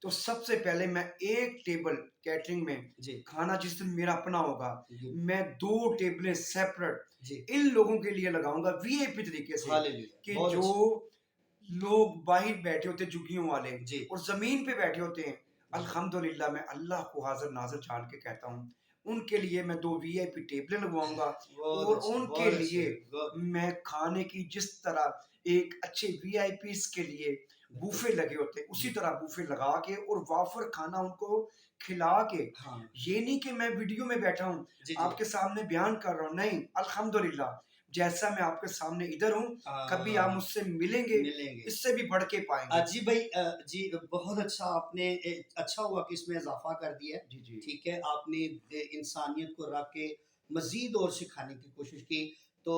B: तो सबसे पहले मैं एक टेबल कैटरिंग में
A: जी,
B: खाना जिस दिन मेरा अपना होगा,
A: जी,
B: मैं 2 टेबलें सेपरेट
A: जी,
B: इन लोगों के लिए लगाऊँगा वीआईपी तरीके से
A: हालेलुया,
B: कि
A: बहुत
B: जो
A: अच्छी,
B: लोग बाहर बैठे होते हैं झुग्गियों वाले
A: जी,
B: और ज़मीन पे बैठे होते हैं,
A: जी,
B: अल्हम्दुलिल्लाह मैं अल्लाह को हाज़िर-नाज़िर जान के कहता हूँ, उनके लिए मैं 2 वीआईपी टेबलें लगवाऊँगा और उनके
A: बहुत अच्छे,
B: लिए
A: गुड,
B: मैं खाने की जिस तरह एक अच्छे वीआईपीज़ के लिए
A: बिल्कुल,
B: बूफ़े लगे होते हैं, उसी
A: जी,
B: तरह बूफ़े लगा के और वाफ़र खाना उनको खिला के,
A: हाँ,
B: ये नहीं कि मैं वीडियो में बैठा हूँ,
A: जी, जी,
B: आपके सामने बयान कर रहा हूँ, नहीं, अल्हम्दुलिल्लाह जैसा मैं आपके सामने इधर हूँ, कभी आप मुझसे मिलेंगे,
A: मिलेंगे।
B: इससे भी बढ़ के पाएँगे।
A: जी भाई जी बहुत अच्छा आपने अच्छा हुआ कि इसमें इज़ाफ़ा कर दिया है,
B: जी, जी।
A: ठीक है? आपने इंसानियत को रख के मज़ीद और सिखाने की कोशिश की, तो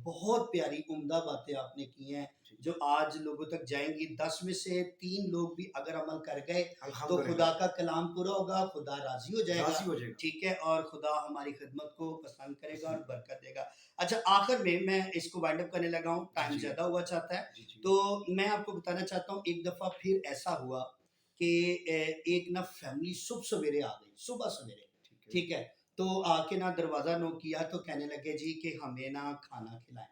A: बहुत प्यारी उम्दा बातें आपने की हैं,
B: जी,
A: जो आज लोगों तक जाएँगी। 10 में से 3 लोग भी अगर अमल कर गए, तो खुदा
B: अल्हम्दुलिल्लाह,
A: का कलाम पूरा होगा, खुदा राज़ी हो जाएगा,
B: राज़ी हो जाएगा।
A: ठीक है? और खुदा हमारी खिदमत को पसंद करेगा और
B: पसंद करें।
A: बरकत देगा। अच्छा, आखिर में मैं इसको वाइंड अप करने लगा हूँ,
B: जी,
A: टाइम
B: जी।
A: ज़्यादा हुआ चाहता है।
B: जी, जी।
A: तो मैं आपको बताना चाहता हूँ एक दफ़ा फिर ऐसा हुआ कि एक ना फैमिली सुबह-सवेरे आ गई, सुबह-सवेरे,
B: ठीक है।
A: ठीक है? तो आके ना दरवाज़ा नॉक किया तो कहने लगे जी कि हमें ना खाना खिलाएँ,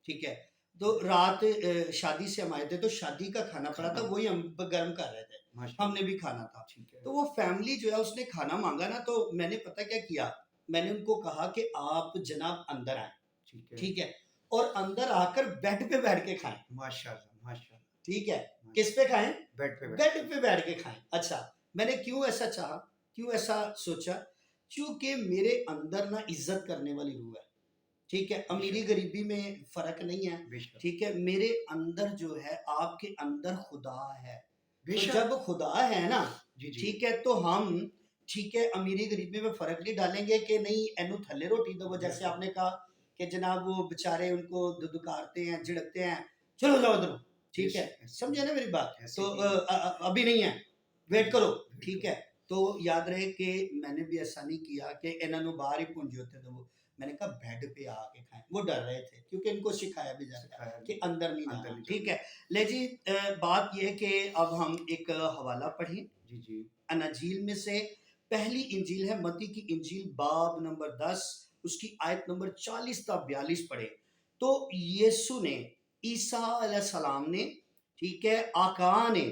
A: ठीक है? तो रात शादी से हम आए थे तो शादी का खाना पड़ा था
B: खाना
A: वही हम गरम कर रहे थे,
B: माशाअल्लाह,
A: हमने भी खाना था।
B: ठीक है,
A: तो वो फैमिली जो है उसने खाना माँगा ना तो मैंने पता क्या किया? मैंने उनको कहा कि आप जनाब अंदर आएँ,
B: ठीक है।
A: ठीक है? और अंदर आकर बेड पे बैठ के खाएँ।
B: माशाअल्लाह, माशाअल्लाह,
A: ठीक है, किस
B: माशा
A: पे खाएँ?
B: बेड पे बैठ
A: बेड पे बैठ के खाएँ। अच्छा, मैंने क्यों ऐसा चाहा? क्यों ऐसा सोचा? क्योंकि मेरे अंदर ना इज़्ज़त करने वाली रूह है, ठीक है?
B: बेशक,
A: अमीरी-गरीबी में फ़र्क नहीं है,
B: बेशक,
A: ठीक है? मेरे अंदर जो है आपके अंदर खुदा है। तो
B: बेशक।
A: जब खुदा है ना,
B: जी, जी।
A: ठीक है, तो हम ठीक है, अमीरी-गरीबी में फ़र्क नहीं डालेंगे कि नहीं इन्हू थल्ले रोटी दवो जैसे
B: बिल्कुल।
A: आपने कहा कि जनाब वो बेचारे उनको दुदकारते हैं, झिड़कते हैं, चलो जाओ उधर, ठीक है?
B: ऐसे
A: समझे
B: नहीं,
A: ना मेरी बात?
B: ऐसे
A: तो
B: ही नहीं।
A: अभी नहीं है, वेट
B: अभी
A: करो,
B: वेट
A: ठीक है?
B: करो।
A: तो याद रहे कि मैंने भी ऐसा नहीं किया कि इन्हां नू बाहर ही भुंजे उत्ते दवो। मैंने कहा बेड पे आके खाएँ, वो डर रहे थे क्योंकि इनको सिखाया भी जाता है
B: सिखाया
A: कि
B: नहीं,
A: अंदर नहीं
B: अंदर
A: जाना,
B: नहीं
A: ठीक
B: जाना।
A: है? ले जी बात ये है कि अब हम एक हवाला पढ़ें
B: जी, जी।
A: अनाजील में से पहली इंजील है मत्ती की इंजील बाब नंबर 10 उसकी आयत नंबर 40 ता 42 पढ़े तो यीशु ने ईसा अलैहिस्सलाम ने ठीक है आका ने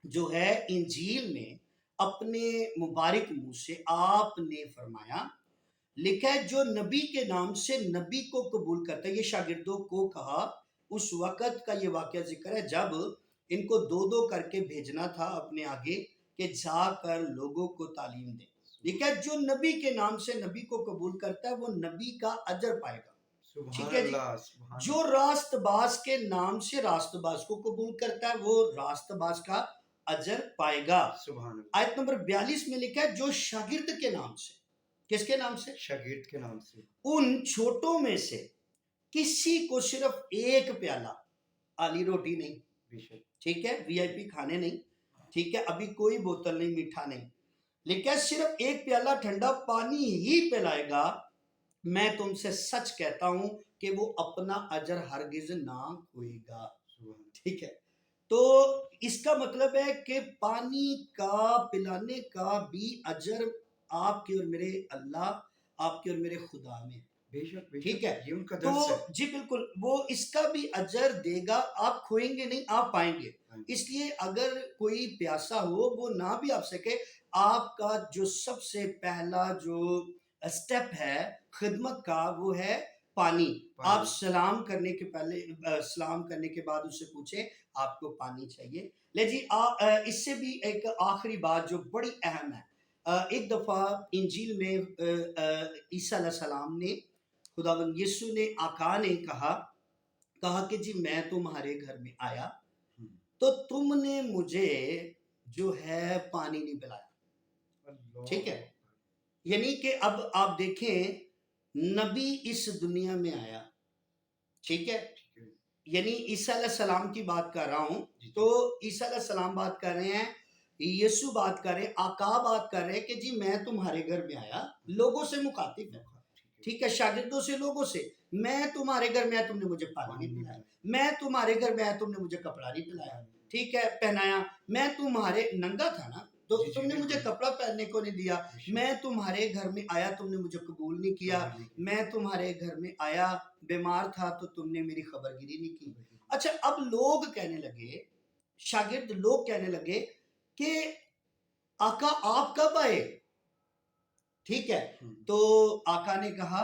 A: जो है इंजील में अपने मुबारक मुंह से आपने फरमाया लिखा है जो नबी के नाम से नबी को कबूल करता है ये शागिर्दों को कहा उस वक़्त का ये वाक़या ज़िक्र है जब इनको 2-2 करके भेजना था अपने आगे कि जाकर लोगों को तालीम दें। लिखा है जो नबी के नाम से नबी को कबूल करता है वो नबी का अजर पाएगा। ठीक
B: सुभान
A: है जी?
B: अल्लाह, सुभान
A: जो
B: अल्लाह।
A: रास्तबाज के नाम से रास्तबाज को कबूल करता है वो रास्तबाज का अजर पाएगा।
B: सुभान अल्लाह।
A: आयत नंबर 42 में लिखा है जो शागिर्द के नाम से किसके नाम से
B: शागिर्द के नाम से।
A: उन छोटों में से किसी को सिर्फ एक प्याला आली रोटी नहीं
B: बेशक।
A: ठीक है वीआईपी खाने नहीं ठीक है अभी कोई बोतल नहीं मीठा नहीं लेकिन सिर्फ एक प्याला ठंडा पानी ही पिलाएगा मैं तुमसे सच कहता हूं कि वो अपना अजर हरगिज ना खोएगा।
B: सुभान
A: ठीक है तो इसका मतलब है कि पानी का पिलाने का भी अजर आपके और मेरे अल्लाह आपके और मेरे खुदा में है।
B: बेशक, बेशक।
A: ठीक है
B: ये उनका
A: तो
B: दर्स है।
A: जी बिल्कुल वो इसका भी अजर देगा आप खोएंगे नहीं आप पाएंगे
B: हाँ।
A: इसलिए अगर कोई प्यासा हो वो ना भी आप सके आपका जो सबसे पहला जो स्टेप है खिदमत का वो है पानी आप
B: पानी।
A: सलाम करने के पहले सलाम करने के बाद उससे पूछे आपको पानी चाहिए ले जी इससे भी एक आखिरी बात जो बड़ी अहम है एक दफ़ा इंजील में ईसा अलैहिस्सलाम ने खुदावंद यीशु ने आका ने कहा कि जी मैं तुम्हारे घर में आया
B: हुँ।
A: तो तुमने मुझे जो है पानी नहीं पिलाया। ठीक है
B: अल्लाह!
A: यानी कि अब आप देखें नबी इस दुनिया में आया ठीक है
B: ठीक है।
A: यानी ईसा अलैहिस्सलाम की बात कर रहा हूं
B: जी,
A: तो
B: जी।
A: ईसा अलैहिस्सलाम बात कर रहे हैं यीशु बात कर रहे हैं आका बात कर रहे हैं कि जी मैं तुम्हारे घर में आया लोगों से मुखातिब है
B: ठीक है।
A: ठीक है शागिर्दों से लोगों से मैं तुम्हारे घर में आया तुमने मुझे पानी
B: पानी
A: नहीं
B: नहीं
A: पिलाया
B: पिलाया।
A: मैं तुम्हारे घर में आया तुमने मुझे कपड़ा नहीं पिलाया ठीक है पहनाया मैं तुम्हारे नंगा था ना तो
B: जी, जी,
A: तुमने मुझे
B: बिल्कुल।
A: कपड़ा पहनने को नहीं दिया
B: बेशक।
A: मैं तुम्हारे घर में आया तुमने मुझे कबूल नहीं किया
B: कबूल नहीं किया।
A: मैं तुम्हारे घर में आया बीमार था तो तुमने मेरी खबरगिरी नहीं की।
B: खबरगिरी।
A: अच्छा अब लोग कहने लगे शागिर्द लोग कहने लगे कि आका आप कब आए ठीक है
B: हुँ।
A: तो आका ने कहा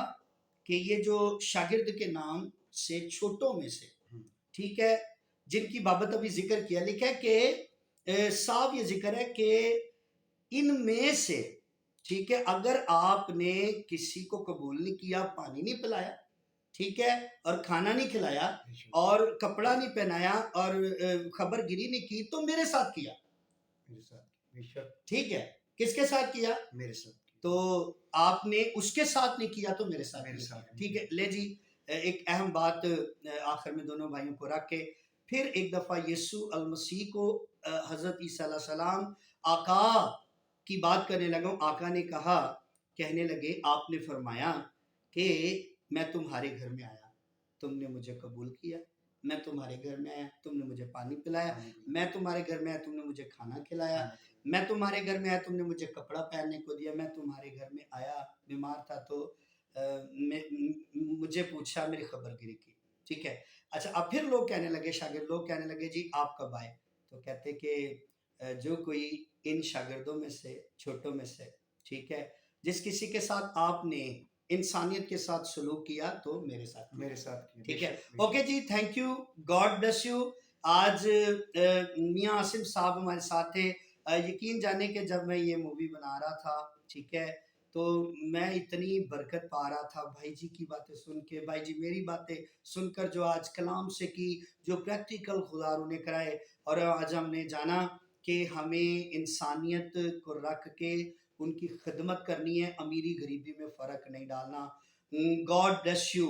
A: कि ये जो शागिर्द के नाम से छोटों में से
B: हुँ।
A: ठीक है जिनकी बाबत अभी जिक्र किया लिखा है कि साफ ये जिक्र है कि इनमें से ठीक है अगर आपने किसी को कबूल नहीं किया पानी नहीं पिलाया ठीक है और खाना नहीं खिलाया
B: बेशक।
A: और कपड़ा नहीं पहनाया और खबरगिरी नहीं की तो मेरे साथ किया
B: मेरे साथ। बेशक।
A: ठीक है किसके साथ किया
B: मेरे साथ।
A: तो आपने उसके साथ नहीं किया तो मेरे साथ
B: मेरे
A: नहीं
B: साथ
A: किया
B: नहीं
A: ठीक है
B: किया।
A: ले जी एक अहम बात आखिर में दोनों भाइयों को रख के फिर एक दफ़ा यीशु अल मसीह को हज़रत ईसा अलैहि सलाम आका की बात करने लगा आका ने कहा कहने लगे आपने फरमाया कि मैं तुम्हारे घर में आया तुमने मुझे कबूल किया मैं तुम्हारे घर में आया तुमने मुझे पानी पिलाया
B: पानी पिलाया।
A: मैं तुम्हारे घर में आया तुमने मुझे खाना खिलाया
B: खाना खिलाया।
A: मैं तुम्हारे घर में आया तुमने मुझे कपड़ा पहनने को दिया मैं तुम्हारे घर में आया बीमार था तो मुझे पूछा मेरी खबरगिरी की ठीक है अच्छा अब फिर लोग कहने लगे शागिर्द लोग कहने लगे जी आप कब आए तो कहते कि जो कोई इन शागिर्दों में से छोटों में से ठीक है जिस किसी के साथ आपने इंसानियत के साथ सलूक किया तो मेरे साथ किया।
B: मेरे साथ किया।
A: ठीक है
B: बेशक,
A: ओके जी thank you God bless you आज मियाँ आसिम साहब हमारे साथ थे यकीन जाने के जब मैं ये मूवी बना रहा था ठीक है तो मैं इतनी बरकत पा रहा था भाई जी की बातें सुन के भाई जी मेरी बातें सुनकर जो आज कलाम से की जो प्रैक्टिकल खुदा ने कराए और आज हमने जाना कि हमें इंसानियत को रख के उनकी खिदमत करनी है अमीरी गरीबी में फ़र्क नहीं डालना गॉड ब्लेस यू